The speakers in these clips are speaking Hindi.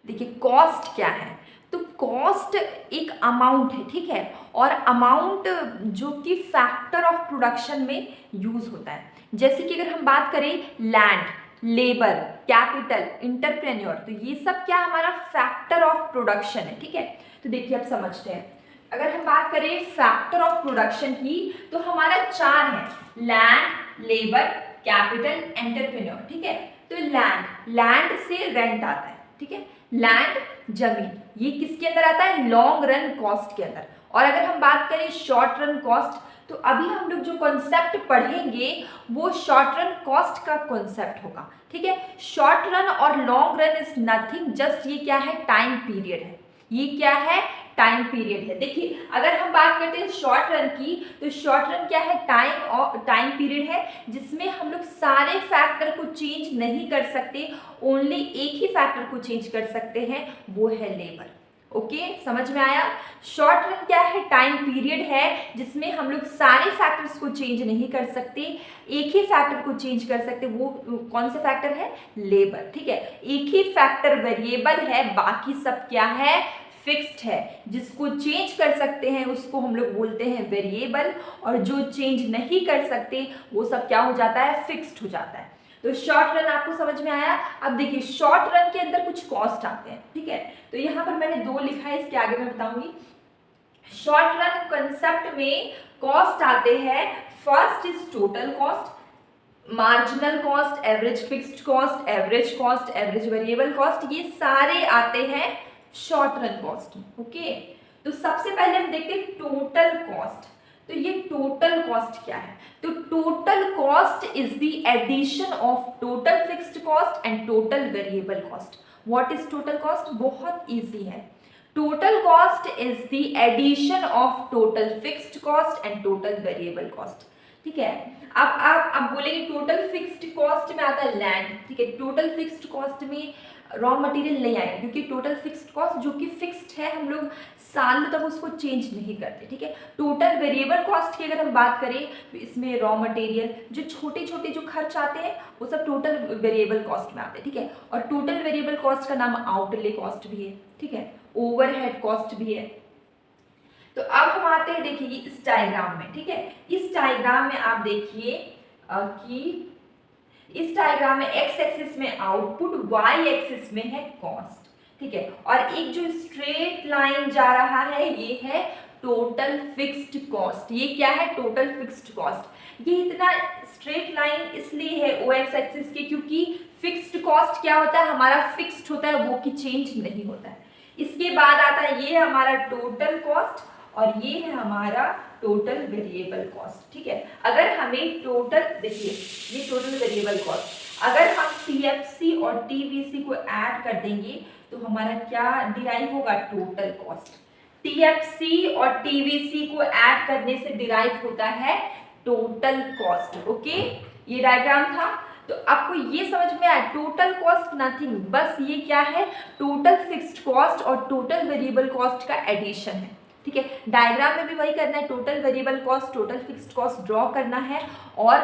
देखिए कॉस्ट क्या है, तो कॉस्ट एक अमाउंट है, ठीक है, और अमाउंट जो कि फैक्टर ऑफ प्रोडक्शन में यूज होता है। जैसे कि अगर हम बात करें लैंड, लेबर, कैपिटल, इंटरप्रेन्योर, तो ये सब क्या हमारा फैक्टर ऑफ प्रोडक्शन है, ठीक है। तो देखिए आप समझते हैं, अगर हम बात करें फैक्टर ऑफ प्रोडक्शन की तो हमारा चार है, लैंड, लेबर, कैपिटल, एंटरप्रेन्योर, ठीक है। तो लैंड से रेंट आता है, ठीक है, लैंड जमीन, ये किसके अंदर आता है, लॉन्ग रन कॉस्ट के अंदर। और अगर हम बात करें शॉर्ट रन कॉस्ट, तो अभी हम लोग जो कॉन्सेप्ट पढ़ेंगे वो शॉर्ट रन कॉस्ट का कॉन्सेप्ट होगा, ठीक है। शॉर्ट रन और long run is nothing, just ये क्या है, टाइम पीरियड है, ये क्या है, टाइम पीरियड है। देखिए अगर हम बात करते हैं शॉर्ट रन की, तो शॉर्ट रन क्या है, टाइम पीरियड है जिसमें हम लोग सारे फैक्टर को चेंज नहीं कर सकते, ओनली एक ही फैक्टर को चेंज कर सकते हैं, वो है लेबर। ओके समझ में आया। शॉर्ट रन क्या है, टाइम पीरियड है जिसमें हम लोग सारे फैक्टर्स को चेंज नहीं कर सकते, एक ही फैक्टर को चेंज कर सकते, वो कौन से फैक्टर है, लेबर, ठीक है। एक ही फैक्टर वेरिएबल है, बाकी सब क्या है, फिक्स्ड है, जिसको चेंज कर सकते हैं उसको हम लोग बोलते हैं वेरिएबल, और जो चेंज नहीं कर सकते वो सब क्या हो जाता है, फिक्स्ड हो जाता है। तो शॉर्ट रन आपको समझ में आया। अब देखिए शॉर्ट रन के अंदर कुछ कॉस्ट आते हैं, ठीक है, तो यहाँ पर मैंने दो लिखा है, इसके आगे मैं बताऊंगी। शॉर्ट रन कंसेप्ट में कॉस्ट आते हैं, first is total cost, marginal cost, average fixed cost, average cost, average variable cost, ये सारे आते हैं शॉर्ट रन कॉस्ट। ओके तो सबसे पहले हम देखते हैं टोटल कॉस्ट। तो ये टोटल कॉस्ट क्या है, तो total cost is the addition of total fixed cost and total variable cost. What is total cost, बहुत इजी है। Total cost is the addition of total fixed cost and total variable cost, ठीक है। अब आप बोलेंगे टोटल फिक्स्ड कॉस्ट में आता है लैंड, ठीक है, टोटल फिक्स्ड कॉस्ट में रॉ मटेरियल नहीं आएगा, क्योंकि टोटल फिक्स्ड कॉस्ट जो कि फिक्स्ड है, हम लोग सालों तक उसको चेंज नहीं करते, ठीक है। टोटल वेरिएबल कॉस्ट की अगर हम बात करें तो इसमें रॉ मटेरियल, जो छोटे छोटे जो खर्च आते हैं वो सब टोटल वेरिएबल कॉस्ट में आते हैं, ठीक है। और टोटल वेरिएबल कॉस्ट का नाम आउटले कॉस्ट भी है, ठीक है, ओवरहेड कॉस्ट भी है। तो अब हम आते हैं, देखिए इस डायग्राम में, ठीक है, इस डायग्राम में आप देखिए कि इस डायग्राम में एक्स एक्सिस में आउटपुट, वाई एक्सिस में है कॉस्ट, ठीक है, और एक जो स्ट्रेट लाइन जा रहा है ये है टोटल फिक्स्ड कॉस्ट। ये क्या है, टोटल फिक्स्ड कॉस्ट। ये इतना स्ट्रेट लाइन इसलिए है ओ एक्स एक्सिस के, क्योंकि फिक्स्ड कॉस्ट क्या होता है, हमारा फिक्स्ड होता है, वो कि चेंज नहीं होता है। इसके बाद आता है ये हमारा टोटल कॉस्ट, और ये है हमारा टोटल वेरिएबल कॉस्ट, ठीक है। अगर हमें टोटल, देखिए ये टोटल वेरिएबल कॉस्ट, अगर हम टीएफसी और टीवीसी को ऐड कर देंगे तो हमारा क्या डिराइव होगा, टोटल कॉस्ट। टीएफसी और टीवीसी को ऐड करने से डिराइव होता है टोटल कॉस्ट। ओके ये डायग्राम था, तो आपको ये समझ में आया, टोटल कॉस्ट नथिंग, बस ये क्या है, टोटल फिक्स्ड कॉस्ट और टोटल वेरिएबल कॉस्ट का एडिशन है, ठीक है। डायग्राम में भी वही करना है, total variable cost, total fixed cost draw करना है, और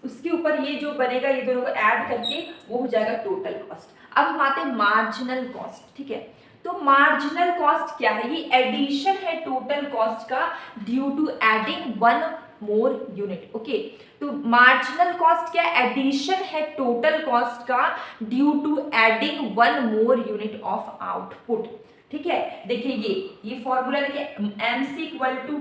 उसके ऊपर ये जो बनेगा, ये दोनों को ऐड करके वो हो जाएगा टोटल कॉस्ट। अब हम आते हैं मार्जिनल कॉस्ट, ठीक है। तो मार्जिनल कॉस्ट क्या है, ये एडिशन है टोटल कॉस्ट का due to adding one more unit. Okay तो मार्जिनल कॉस्ट क्या, एडिशन है टोटल कॉस्ट का due to adding one more unit of output, ठीक है। देखिए ये फॉर्मूला देखिए, MC equal to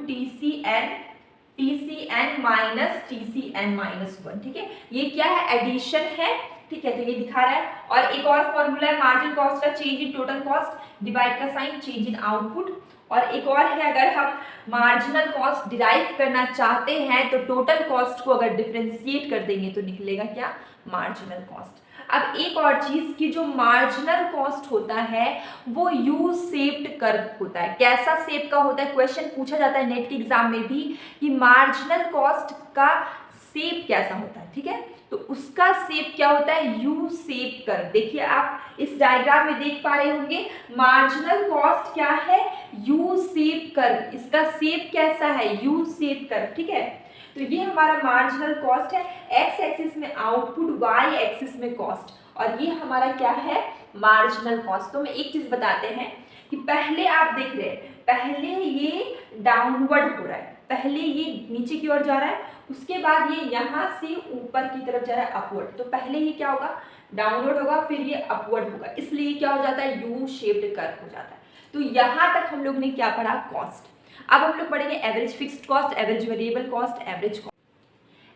TCN minus TCN minus 1, ठीक है। ये क्या है, एडिशन है, ठीक है, तो ये दिखा रहा है। और एक और फॉर्मूला है मार्जिन कॉस्ट का, change in total cost, divide का साइन, चेंज इन आउटपुट। और एक और है, अगर हम मार्जिनल कॉस्ट डिराइव करना चाहते हैं तो टोटल कॉस्ट को अगर डिफरेंशिएट कर देंगे तो निकलेगा क्या, मार्जिनल कॉस्ट। अब एक और चीज की, जो मार्जिनल कॉस्ट होता है वो यू शेप्ड कर्व होता है। कैसा शेप का होता है, क्वेश्चन पूछा जाता है नेट के एग्जाम में भी कि मार्जिनल कॉस्ट का शेप कैसा होता है, ठीक है। तो उसका शेप क्या होता है, यू शेप कर्व। देखिए आप इस डायग्राम में देख पा रहे होंगे, मार्जिनल कॉस्ट क्या है, यू शेप कर्व, इसका शेप कैसा है, यू शेप कर्व, ठीक है। तो ये हमारा मार्जिनल कॉस्ट है, एक्स एक्सिस में आउटपुट, वाई एक्सिस में कॉस्ट। और ये हमारा क्या है, मार्जिनल कॉस्ट। तो मैं एक चीज बताते हैं कि पहले आप देख रहे हैं, पहले ये डाउनवर्ड हो रहा है, पहले ये नीचे की ओर जा रहा है, उसके बाद ये यहाँ से ऊपर की तरफ जा रहा है अपवर्ड। तो पहले ये क्या होगा, डाउनवर्ड होगा, फिर ये अपवर्ड होगा, इसलिए क्या हो जाता है, यू शेप्ड कर्व हो जाता है। तो यहाँ तक हम लोग ने क्या पढ़ा, कॉस्ट। अब हम लोग पढ़ेंगे average fixed cost, average variable cost, average cost.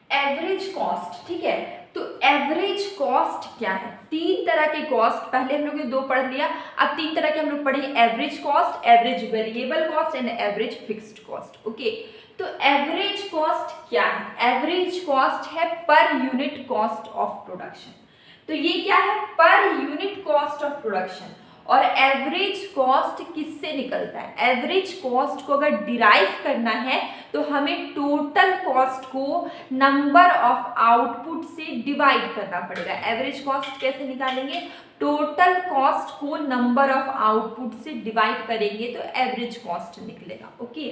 Average cost, ठीक है। तो एवरेज कॉस्ट क्या है, तीन तरह के कॉस्ट, पहले हम लोग ने दो पढ़ लिया, अब तीन तरह के हम लोग पढ़ेंगे, average cost, average variable cost and average fixed cost. Okay, तो एवरेज कॉस्ट क्या है, एवरेज कॉस्ट है per unit cost of production. तो ये क्या है, per unit cost of production. और एवरेज कॉस्ट किससे निकलता है, एवरेज कॉस्ट को अगर डिराइव करना है तो हमें टोटल कॉस्ट को नंबर ऑफ आउटपुट से डिवाइड करना पड़ेगा। एवरेज कॉस्ट कैसे निकालेंगे, टोटल कॉस्ट को नंबर ऑफ आउटपुट से डिवाइड करेंगे तो एवरेज कॉस्ट निकलेगा। ओके,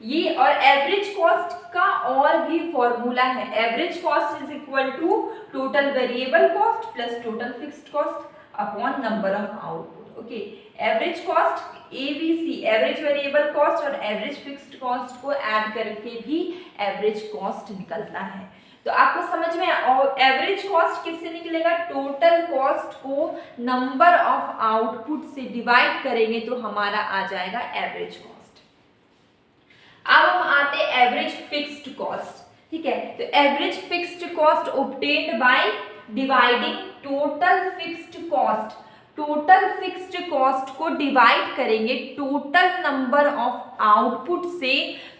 ये और एवरेज कॉस्ट का और भी फॉर्मूला है, average cost is equal to total variable cost plus total fixed cost upon number of output. Okay, average cost ABC, average variable cost और एवरेज फिक्स्ड कॉस्ट को ऐड करके भी एवरेज कॉस्ट निकलता है। तो आपको समझ में, और एवरेज कॉस्ट किससे निकलेगा, टोटल कॉस्ट को नंबर ऑफ आउटपुट से डिवाइड करेंगे तो हमारा आ जाएगा एवरेज कॉस्ट। अब हम आते हैं एवरेज फिक्स्ड कॉस्ट, ठीक है। तो average fixed cost obtained by dividing total fixed cost, total fixed cost को डिवाइड करेंगे टोटल नंबर ऑफ आउटपुट से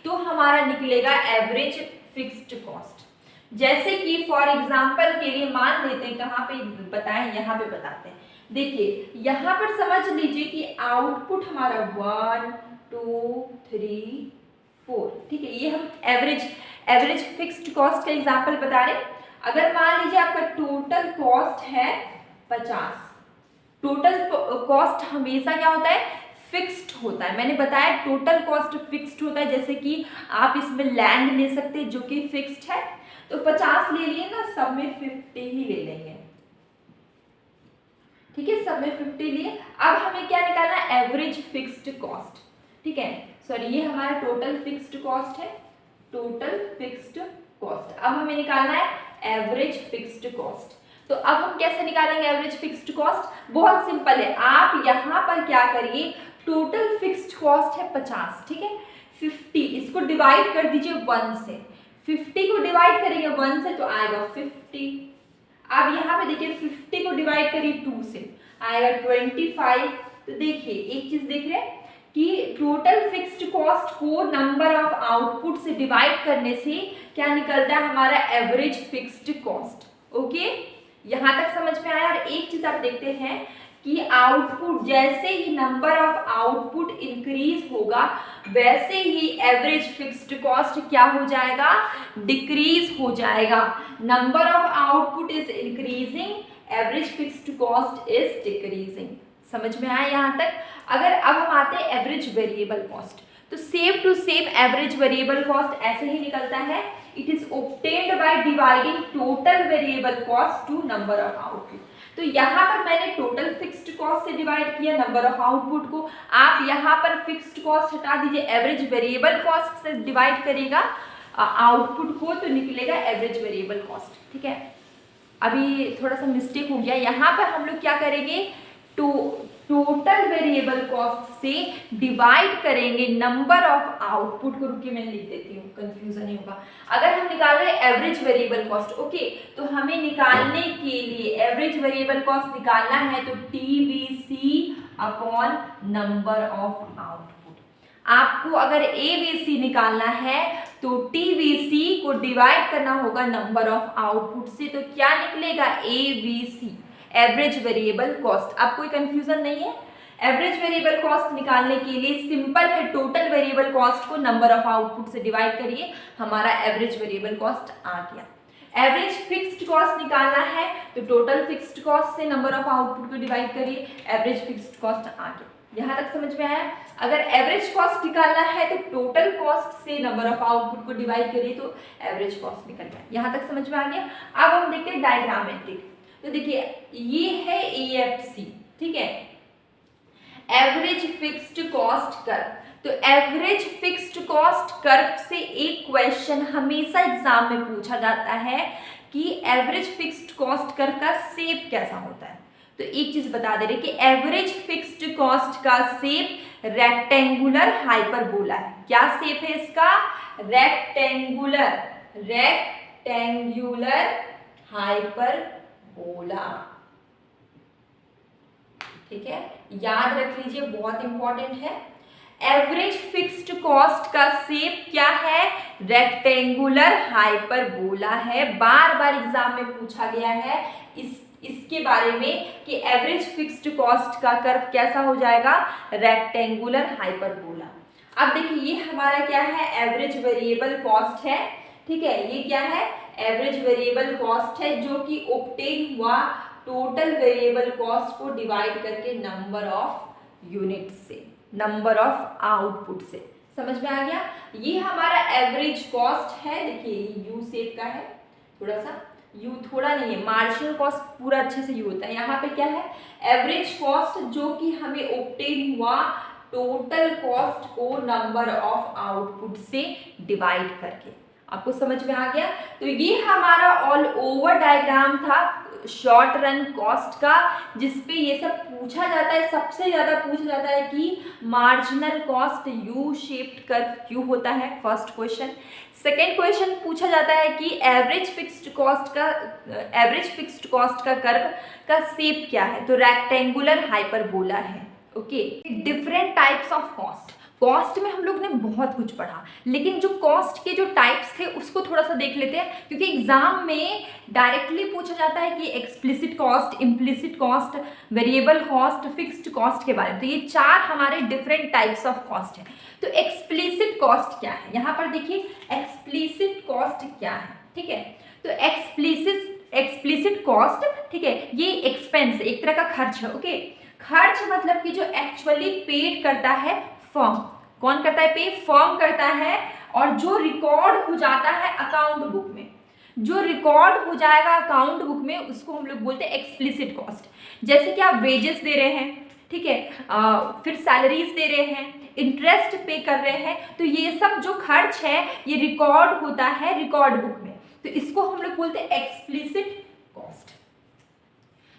तो हमारा निकलेगा एवरेज फिक्स्ड कॉस्ट। जैसे कि फॉर एग्जांपल के लिए मान लेते हैं, कहाँ पे बताएं, यहाँ पे बताते हैं। देखिए यहाँ पर समझ लीजिए कि आउटपुट हमारा 1 2 3 4, ठीक है। ये हम एवरेज फिक्स्ड कॉस्ट का एग्जांपल बता रहे हैं। अगर मान लीजिए आपका टोटल कॉस्ट है 50, टोटल कॉस्ट हमेशा क्या होता है, फिक्स्ड होता है। मैंने बताया टोटल कॉस्ट फिक्स्ड होता है, जैसे कि आप इसमें लैंड ले सकते हैं जो कि फिक्स्ड है, तो 50 ले लिए ना, सब में 50 ही ले लेंगे, ठीक है, सब में 50 लिए। अब हमें क्या निकालना है, एवरेज फिक्स्ड कॉस्ट, ठीक है। सॉरी, ये हमारा टोटल फिक्स्ड कॉस्ट है, टोटल फिक्स्ड कॉस्ट। अब हमें निकालना है एवरेज फिक्स्ड कॉस्ट। तो अब हम कैसे निकालेंगे एवरेज फिक्स्ड कॉस्ट, बहुत सिंपल है। आप यहाँ पर क्या करिए, टोटल फिक्स्ड कॉस्ट है 50, ठीक है, 50 इसको डिवाइड कर दीजिए 1 से, 50 को डिवाइड करेंगे 1 से तो आएगा 50। अब यहाँ पे देखिए 50 को डिवाइड करिए 2 से, आएगा 25। तो देखिए एक चीज देख रहे हैं कि टोटल फिक्स्ड कॉस्ट को नंबर ऑफ आउटपुट से डिवाइड करने से क्या निकलता है, हमारा एवरेज फिक्स्ड कॉस्ट। ओके, यहाँ तक समझ में आया। और एक चीज आप देखते हैं कि आउटपुट, जैसे ही नंबर ऑफ आउटपुट इंक्रीज होगा वैसे ही एवरेज फिक्स्ड कॉस्ट क्या हो जाएगा, डिक्रीज हो जाएगा। Number of output is increasing, average fixed cost is decreasing. समझ में आया यहाँ तक। अगर अब हम आते हैं एवरेज वेरिएबल कॉस्ट, तो same to same average variable cost ऐसे ही निकलता है। It is obtained by dividing total variable cost to number of output. तो यहाँ पर मैंने टोटल फिक्स्ड कॉस्ट से डिवाइड किया नंबर ऑफ आउटपुट को, आप यहाँ पर फिक्स्ड कॉस्ट हटा दीजिए, एवरेज वेरिएबल कॉस्ट से डिवाइड करेगा आउटपुट को तो निकलेगा एवरेज वेरिएबल कॉस्ट, ठीक है। अभी थोड़ा सा मिस्टेक हो गया, यहाँ पर हम लोग क्या करेंगे, टोटल वेरिएबल कॉस्ट से डिवाइड करेंगे नंबर ऑफ आउटपुट को। रुकिए मैं लिख देती हूँ, कंफ्यूजन नहीं होगा। अगर हम निकाल रहे हैं एवरेज वेरिएबल कॉस्ट, ओके, तो हमें निकालने के लिए एवरेज वेरिएबल कॉस्ट निकालना है तो TVC upon number of output. आपको अगर ABC निकालना है तो TVC को डिवाइड करना होगा नंबर ऑफ आउटपुट से, तो क्या निकलेगा, ABC, एवरेज वेरिएबल कॉस्ट। अब कोई कंफ्यूजन नहीं है। एवरेज वेरिएबल कॉस्ट निकालने के लिए सिंपल है, टोटल वेरिएबल कॉस्ट को नंबर ऑफ आउटपुट से डिवाइड करिए, हमारा एवरेज वेरिएबल कॉस्ट आ गया। एवरेज फिक्स्ड कॉस्ट निकालना है तो टोटल फिक्स्ड कॉस्ट से नंबर ऑफ आउटपुट को डिवाइड करिए, एवरेज फिक्स्ड कॉस्ट आ गया। यहाँ तक समझ में आया। अगर एवरेज कॉस्ट निकालना है तो टोटल कॉस्ट से नंबर ऑफ आउटपुट को डिवाइड करिए तो एवरेज कॉस्ट निकल गया। यहाँ तक समझ में आ गया। अब हम देखते हैं डायग्रामेटिक। तो देखिए ये है AFC, ठीक है, एवरेज फिक्स्ड कॉस्ट कर्व। तो एवरेज फिक्स्ड कॉस्ट कर्व से एक क्वेश्चन हमेशा एग्जाम में पूछा जाता है कि एवरेज फिक्स्ड कॉस्ट कर्व का शेप कैसा होता है। तो एक चीज बता दे रहे कि एवरेज फिक्स्ड कॉस्ट का शेप रेक्टेंगुलर हाइपरबोला है। क्या शेप है इसका? रेक्टेंगुलर हाइपरबोला, ठीक है, याद रख लीजिए, बहुत इंपॉर्टेंट है। एवरेज फिक्स्ड कॉस्ट का शेप क्या है? रेक्टेंगुलर हाइपरबोला है। बार बार एग्जाम में पूछा गया है इसके बारे में कि एवरेज फिक्स्ड कॉस्ट का कर्व कैसा हो जाएगा? Rectangular hyperbola. अब देखिए ये हमारा क्या है? एवरेज वेरिएबल कॉस्ट है, ठीक है, ये क्या है? एवरेज वेरिएबल कॉस्ट है जो कि ऑब्टेन हुआ टोटल वेरिएबल कॉस्ट को डिवाइड करके नंबर ऑफ यूनिट से, नंबर ऑफ आउटपुट से। समझ में आ गया? ये हमारा एवरेज कॉस्ट है। देखिए ये यू शेप का है, थोड़ा सा यू, थोड़ा नहीं है, मार्जिनल कॉस्ट पूरा अच्छे से यू होता है। यहाँ पे क्या है? एवरेज कॉस्ट जो कि हमें ऑब्टेन हुआ टोटल कॉस्ट को नंबर ऑफ आउटपुट से डिवाइड करके। आपको समझ में आ गया? तो ये हमारा ऑल ओवर डायग्राम था शॉर्ट रन कॉस्ट का, जिसपे ये सब पूछा जाता है। सबसे ज्यादा पूछा जाता है कि marginal cost U shaped curve क्यों होता है, फर्स्ट क्वेश्चन। सेकेंड क्वेश्चन पूछा जाता है कि एवरेज फिक्स्ड कॉस्ट का कर्व का शेप क्या है? तो रेक्टेंगुलर हाइपरबोला है। Okay, different types of cost. Cost में हम लोग ने बहुत कुछ पढ़ा, लेकिन जो कॉस्ट के जो टाइप्स थे उसको थोड़ा सा देख लेते हैं, क्योंकि एग्जाम में डायरेक्टली पूछा जाता है कि explicit cost, implicit cost, variable cost, fixed cost के बारे में। तो ये चार हमारे डिफरेंट टाइप्स ऑफ कॉस्ट है। तो एक्सप्लिसिट कॉस्ट क्या है? यहाँ पर देखिए एक्सप्लिसिट कॉस्ट क्या है, ठीक है। तो एक्सप्लिसिट कॉस्ट, ठीक है, ये एक्सपेंस, एक तरह का खर्च है। ओके, खर्च मतलब कि जो एक्चुअली पेड करता है फर्म। कौन करता है पे? फर्म करता है। और जो रिकॉर्ड हो जाता है अकाउंट बुक में, जो रिकॉर्ड हो जाएगा अकाउंट बुक में, उसको हम लोग बोलते हैं एक्सप्लिसिट कॉस्ट। जैसे कि आप वेजेस दे रहे हैं, ठीक है, फिर सैलरीज दे रहे हैं, इंटरेस्ट पे कर रहे हैं, तो ये सब जो खर्च है ये रिकॉर्ड होता है रिकॉर्ड बुक में, तो इसको हम लोग बोलते हैं एक्सप्लिसिट कॉस्ट।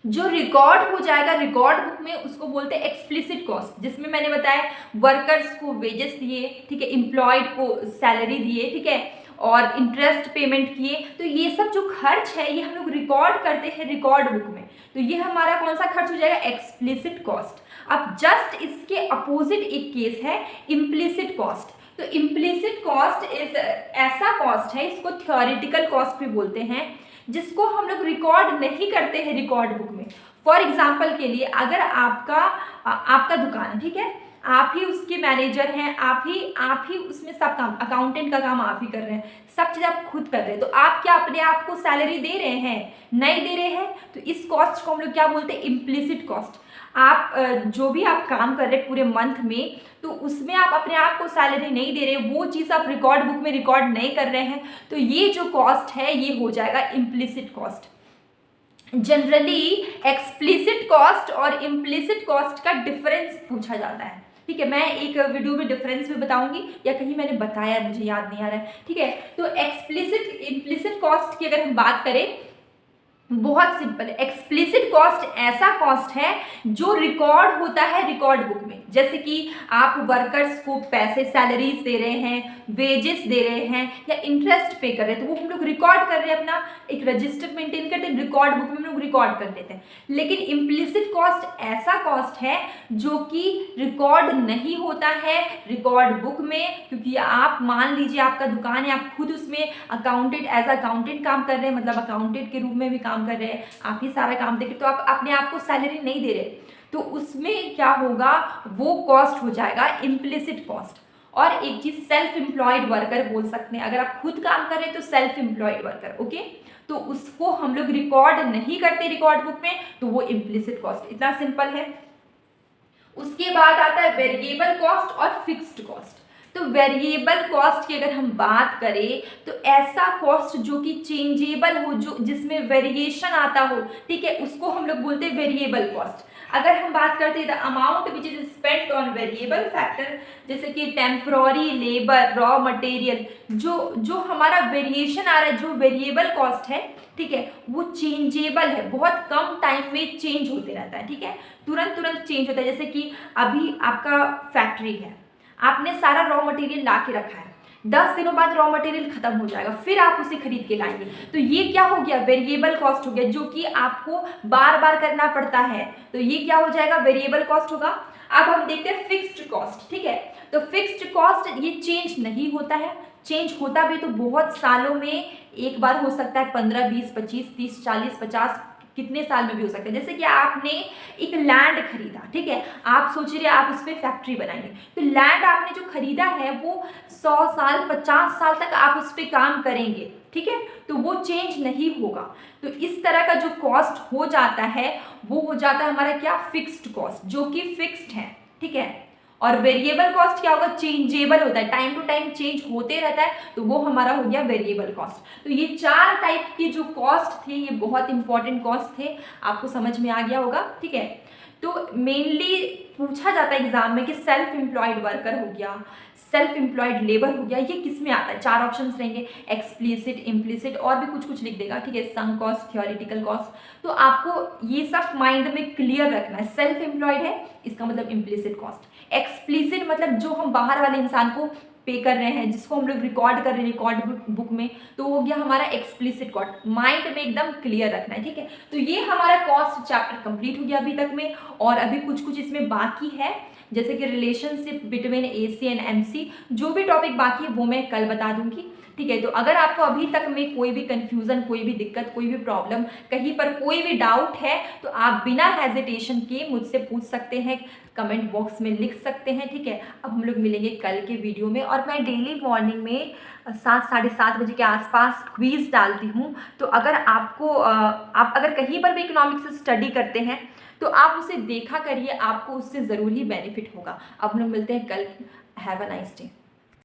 जो रिकॉर्ड हो जाएगा रिकॉर्ड बुक में उसको बोलते हैं एक्सप्लिसिट कॉस्ट, जिसमें मैंने बताया वर्कर्स को वेजेस दिए, ठीक है, एम्प्लॉयड को सैलरी दिए, ठीक है, और इंटरेस्ट पेमेंट किए। तो ये सब जो खर्च है ये हम लोग रिकॉर्ड करते हैं रिकॉर्ड बुक में, तो ये हमारा कौन सा खर्च हो जाएगा? Explicit cost. अब जस्ट इसके अपोजिट एक केस है इम्प्लिसिट कॉस्ट। तो इम्प्लिसिट कॉस्ट इज ऐसा कॉस्ट है, इसको थ्योरेटिकल कॉस्ट भी बोलते हैं, जिसको हम लोग रिकॉर्ड नहीं करते हैं रिकॉर्ड बुक में। फॉर एग्जाम्पल के लिए, अगर आपका दुकान है, ठीक है, आप ही उसके मैनेजर हैं, आप ही उसमें सब काम, अकाउंटेंट का काम आप ही कर रहे हैं, सब चीज़ आप खुद कर रहे हैं, तो आप क्या अपने आप को सैलरी दे रहे हैं? नहीं दे रहे हैं। तो इस कॉस्ट को हम लोग क्या बोलते हैं? Implicit cost. आप जो भी आप काम कर रहे हैं पूरे मंथ में, तो उसमें आप अपने आप को सैलरी नहीं दे रहे, वो चीज़ आप रिकॉर्ड बुक में रिकॉर्ड नहीं कर रहे हैं, तो ये जो कॉस्ट है ये हो जाएगा implicit cost. Generally explicit cost और इम्प्लिसिट कॉस्ट का डिफरेंस पूछा जाता है, ठीक है। मैं एक वीडियो में डिफरेंस भी बताऊंगी, या कहीं मैंने बताया, मुझे याद नहीं आ रहा है, ठीक है। तो एक्सप्लिसिट इम्प्लिसिट कॉस्ट की अगर हम बात करें, बहुत सिंपल है। एक्सप्लिसिट कॉस्ट ऐसा कॉस्ट है जो रिकॉर्ड होता है रिकॉर्ड बुक में, जैसे कि आप वर्कर्स को पैसे, सैलरीज दे रहे हैं, वेजेस दे रहे हैं, या इंटरेस्ट पे कर रहे हैं, तो वो हम लोग रिकॉर्ड कर रहे हैं, अपना एक रजिस्टर मेंटेन करते हैं, रिकॉर्ड बुक में हम लोग रिकॉर्ड कर लेते हैं। लेकिन इम्प्लिसिट कॉस्ट ऐसा कॉस्ट है जो कि रिकॉर्ड नहीं होता है रिकॉर्ड बुक में, क्योंकि आप मान लीजिए आपका दुकान है, आप खुद उसमें अकाउंटेंट, एज अकाउंटेंट काम कर रहे हैं, मतलब अकाउंटेंट के रूप में भी काम कर रहे हैं, आप ही सारा काम देख रहे, तो आप अपने आप को सैलरी नहीं दे रहे, तो उसमें क्या होगा? वो कॉस्ट हो जाएगा इम्प्लिसिट कॉस्ट। और एक चीज सेल्फ एम्प्लॉयड वर्कर बोल सकते हैं, अगर आप खुद काम कर रहे हैं तो सेल्फ एम्प्लॉयड वर्कर, ओके, तो उसको हम लोग रिकॉर्ड नहीं करते रिकॉर्ड बुक में, तो वो इम्प्लिसिट कॉस्ट। इतना सिंपल है। उसके बाद आता है वेरिएबल कॉस्ट और फिक्स्ड कॉस्ट। तो वेरिएबल कॉस्ट की अगर हम बात करें तो ऐसा कॉस्ट जो कि चेंजेबल हो, जो जिसमें वेरिएशन आता हो, ठीक है, उसको हम लोग बोलते हैं वेरिएबल कॉस्ट। अगर हम बात करते हैं the amount which is spent on variable factor, जैसे कि टेम्पोररी लेबर, रॉ मटेरियल, जो हमारा वेरिएशन आ रहा है, जो वेरिएबल कॉस्ट है, ठीक है, वो चेंजेबल है, बहुत कम टाइम में चेंज होते रहता है, ठीक है, तुरंत तुरंत चेंज होता है। जैसे कि अभी आपका फैक्ट्री है, आपने सारा रॉ मटेरियल ला के रखा है, 10 दिनों बाद रॉ मटेरियल खत्म हो जाएगा, फिर आप उसे खरीद के लाएंगे, तो ये क्या हो गया, वेरिएबल कॉस्ट हो गया, जो कि आपको बार बार करना पड़ता है, तो ये क्या हो जाएगा, वेरिएबल कॉस्ट होगा। अब हम देखते हैं फिक्स्ड कॉस्ट, ठीक है, तो फिक्स्ड कॉस्ट ये चेंज नहीं होता है, चेंज होता भी तो बहुत सालों में एक बार हो सकता है, 15, 20, 25, 30, 40, 50, कितने साल में भी हो सकता है। जैसे कि आपने एक लैंड खरीदा, ठीक है, आप सोच रहे आप उस पर फैक्ट्री बनाएंगे, तो लैंड आपने जो खरीदा है वो 100 साल 50 साल तक आप उस पर काम करेंगे, ठीक है, तो वो चेंज नहीं होगा। तो इस तरह का जो कॉस्ट हो जाता है वो हो जाता है हमारा क्या, फिक्स्ड कॉस्ट, जो कि फिक्स्ड है, ठीक है। और वेरिएबल कॉस्ट क्या होगा, चेंजेबल होता है, टाइम टू टाइम चेंज होते रहता है, तो वो हमारा हो गया वेरिएबल कॉस्ट। तो ये 4 टाइप के जो कॉस्ट थे, ये बहुत इंपॉर्टेंट कॉस्ट थे, आपको समझ में आ गया होगा, ठीक है। तो मेनली पूछा जाता है एग्जाम में कि सेल्फ एम्प्लॉयड वर्कर हो गया, सेल्फ एम्प्लॉयड लेबर हो गया, ये किस में आता है, 4 ऑप्शंस रहेंगे, एक्सप्लिसिट, इम्प्लिसिट, और भी कुछ कुछ लिख देगा, ठीक है, सम कॉस्ट, थ्योरेटिकल कॉस्ट। तो आपको ये सब माइंड में क्लियर रखना है, सेल्फ एम्प्लॉयड है इसका मतलब इम्प्लिसिट कॉस्ट, एक्सप्लिसिट मतलब जो हम बाहर वाले इंसान को पे कर रहे हैं, जिसको हम लोग रिकॉर्ड कर रहे हैं रिकॉर्ड बुक में, तो वो हो गया हमारा एक्सप्लिसिट कॉस्ट, माइंड में एकदम क्लियर रखना है, ठीक है। तो ये हमारा कॉस्ट चैप्टर कंप्लीट हो गया अभी तक में, और अभी कुछ कुछ इसमें बाकी है, जैसे कि relationship between AC and MC, जो भी टॉपिक बाकी है वो मैं कल बता दूंगी, ठीक है। तो अगर आपको अभी तक में कोई भी कंफ्यूजन, कोई भी दिक्कत, कोई भी प्रॉब्लम, कहीं पर कोई भी डाउट है, तो आप बिना हेजिटेशन के मुझसे पूछ सकते हैं, कमेंट बॉक्स में लिख सकते हैं, ठीक है। अब हम लोग मिलेंगे कल के वीडियो में, और मैं डेली मॉर्निंग में 7, साढ़े 7 बजे के आसपास क्विज डालती हूँ, तो अगर आपको आप अगर कहीं पर भी इकोनॉमिक्स स्टडी करते हैं तो आप उसे देखा करिए, आपको उससे ज़रूर ही बेनिफिट होगा। अब हम लोग मिलते हैं कल, हैव अ नाइस डे।